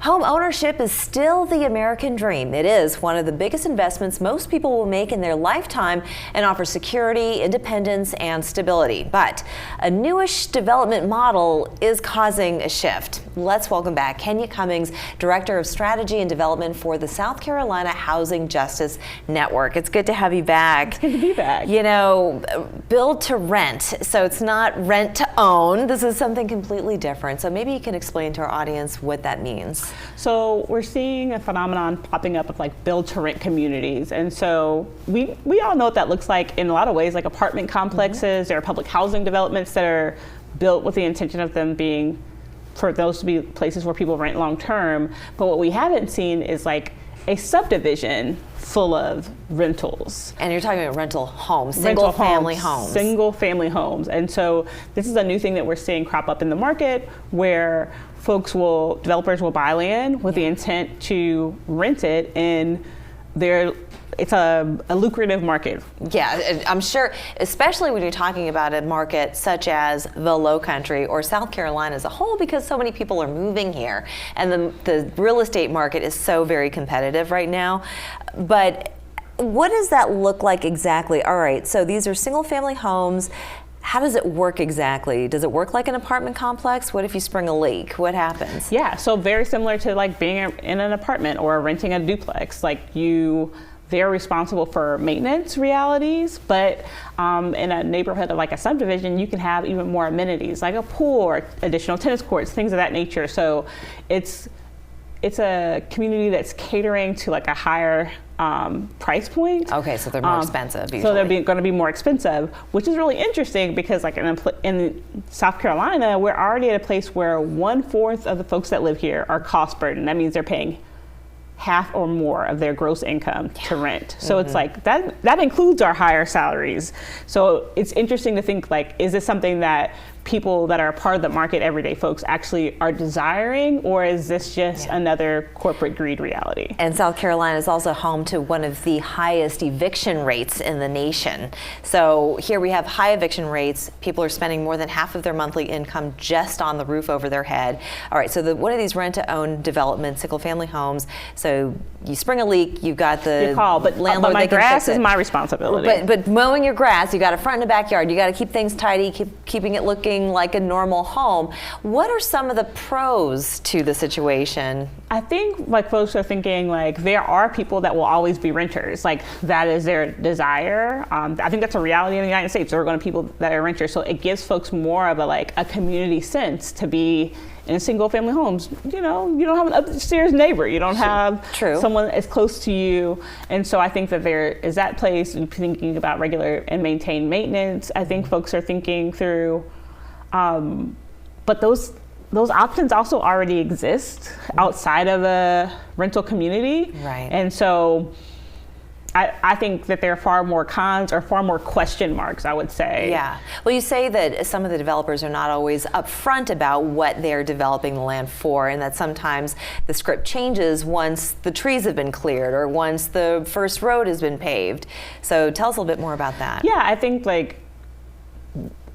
Home ownership is still the American dream. It is one of the biggest investments most people will make in their lifetime and offers security, independence, and stability. But a newish development model is causing a shift. Let's welcome back Kenya Cummings, Director of Strategy and Development for the South Carolina Housing Justice Network. It's good to have you back. It's good to be back. You know, build to rent, so it's not rent to own. This is something completely different. So maybe you can explain to our audience what that means. So we're seeing a phenomenon popping up of like build to rent communities. And so we all know what that looks like in a lot of ways, like apartment complexes. There are public housing developments that are built with the intention of them being, for those to be places where people rent long term. But what we haven't seen is like a subdivision full of rentals. And you're talking about rental homes, single family homes. Single family homes. And so this is a new thing that we're seeing crop up in the market where developers will buy land with the intent to rent it, and it's a lucrative market. Yeah, I'm sure, especially when you're talking about a market such as the Low Country or South Carolina as a whole, because so many people are moving here and the real estate market is so very competitive right now. But what does that look like exactly? All right, so these are single family homes. How does it work exactly? Does it work like an apartment complex? What if you spring a leak? What happens? Yeah, so very similar to like being in an apartment or renting a duplex. Like they're responsible for maintenance realities, but in a neighborhood of like a subdivision, you can have even more amenities like a pool or additional tennis courts, things of that nature. So it's a community that's catering to like a higher price point. Okay, so they're more expensive usually. So they're going to be more expensive, which is really interesting because like in South Carolina, we're already at a place where 1/4 of the folks that live here are cost burdened. That means they're paying half or more of their gross income to rent. So it's like that includes our higher salaries. So it's interesting to think like, is this something that people that are a part of the market, everyday folks, actually are desiring, or is this just another corporate greed reality? And South Carolina is also home to one of the highest eviction rates in the nation. So here we have high eviction rates. People are spending more than half of their monthly income just on the roof over their head. All right, so one of these rent-to-own developments, single-family homes. So you spring a leak, you've got the landlord. But my grass is my responsibility. But mowing your grass, you got a front and a backyard. You got to keep things tidy, keeping it looking like a normal home. What are some of the pros to the situation? I think like folks are thinking like there are people that will always be renters. Like that is their desire. I think that's a reality in the United States. There are going to be people that are renters. So it gives folks more of a community sense to be in single family homes. You know, you don't have an upstairs neighbor. You don't have someone as close to you. And so I think that there is that place, and thinking about regular and maintained maintenance. I think folks are thinking through, but those options also already exist outside of a rental community. Right. And so I think that there are far more cons or far more question marks, I would say. Yeah. Well, you say that some of the developers are not always upfront about what they're developing the land for, and that sometimes the script changes once the trees have been cleared or once the first road has been paved. So tell us a little bit more about that. Yeah, I think like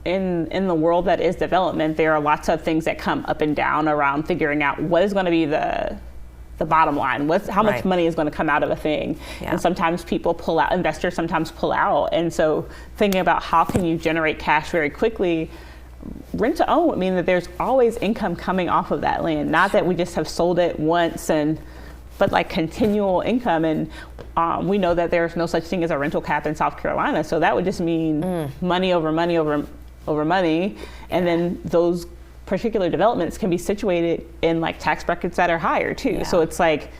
in the world that is development, there are lots of things that come up and down around figuring out what is going to be the bottom line, how much money is going to come out of a thing. And sometimes people pull out, investors sometimes pull out. And so thinking about how can you generate cash very quickly, rent to own would mean that there's always income coming off of that land, not that we just have sold it once but like continual income. And we know that there's no such thing as a rental cap in South Carolina. So that would just mean money over money over money. And then those particular developments can be situated in like tax brackets that are higher too. Yeah. So it's like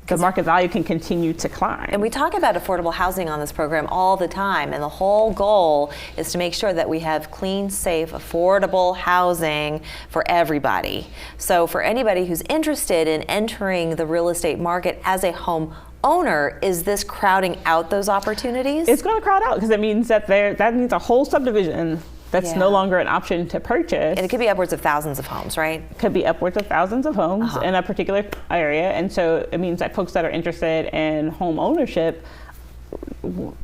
the market value can continue to climb. And we talk about affordable housing on this program all the time, and the whole goal is to make sure that we have clean, safe, affordable housing for everybody. So for anybody who's interested in entering the real estate market as a home owner, is this crowding out those opportunities? It's going to crowd out because it means that means a whole subdivision that's no longer an option to purchase. And it could be upwards of thousands of homes, right? Could be upwards of thousands of homes in a particular area. And so it means that folks that are interested in home ownership,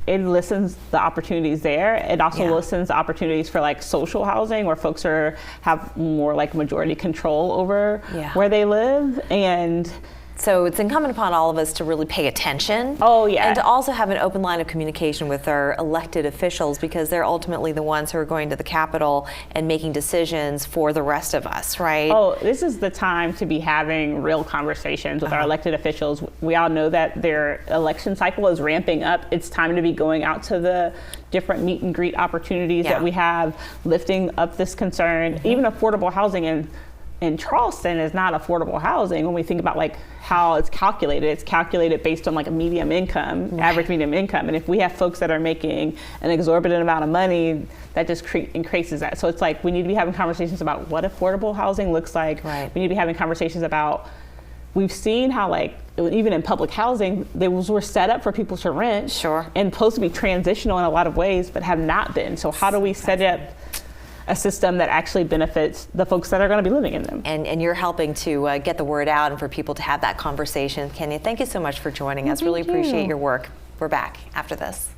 it listens the opportunities there. It also listens the opportunities for like social housing where folks have more like majority control over where they live. And so it's incumbent upon all of us to really pay attention. Oh, yeah. And to also have an open line of communication with our elected officials, because they're ultimately the ones who are going to the Capitol and making decisions for the rest of us, right? Oh, this is the time to be having real conversations with our elected officials. We all know that their election cycle is ramping up. It's time to be going out to the different meet and greet opportunities that we have, lifting up this concern. Even affordable housing in Charleston is not affordable housing when we think about like how it's calculated. It's calculated based on like a medium income, average medium income. And if we have folks that are making an exorbitant amount of money, that just increases that. So it's like we need to be having conversations about what affordable housing looks like. Right. We need to be having conversations about, we've seen how like, even in public housing, they were set up for people to rent. Sure. And supposed to be transitional in a lot of ways, but have not been. So how do we set up a system that actually benefits the folks that are going to be living in them? And you're helping to get the word out and for people to have that conversation. Kenya, thank you so much for joining us. Really appreciate your work. We're back after this.